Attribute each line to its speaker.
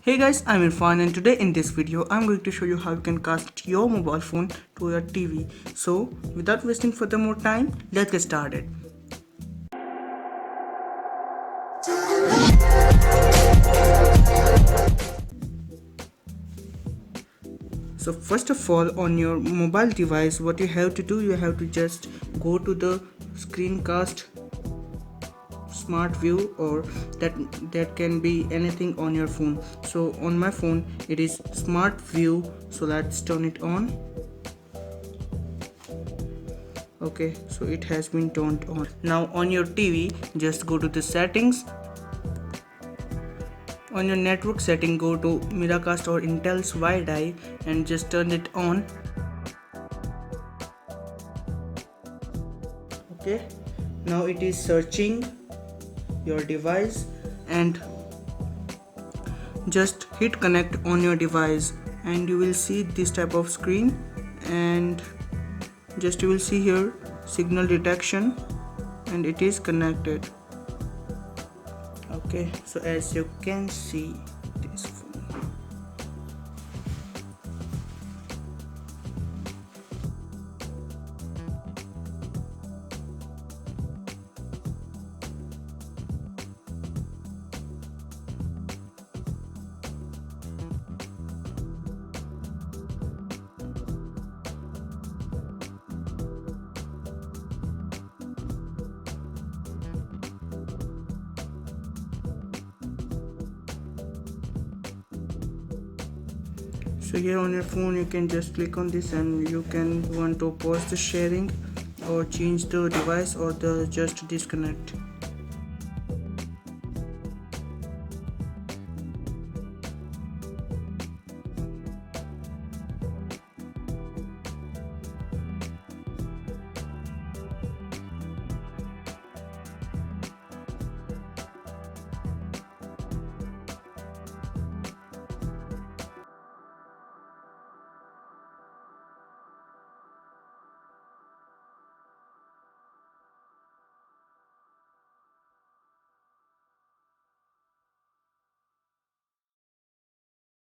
Speaker 1: Hey guys, I'm Irfan and today in this video I'm going to show you how you can cast your mobile phone to your TV. So without wasting further more time, let's get started. So first of all, on your mobile device, what you have to do, you have to just go to the screencast smart view, or that can be anything on your phone. So on my phone it is smart view, so let's turn it on. Okay, so it has been turned on. Now on your TV, just go to the settings. On your network setting, go to Miracast or Intel's Wi-Fi and just turn it on. Okay, now it is searching your device and just hit connect on your device and you will see this type of screen, and just you will see here signal detection and it is connected. Okay, so as you can see this phone. So here on your phone you can just click on this and you can want to pause the sharing or change the device or the just disconnect.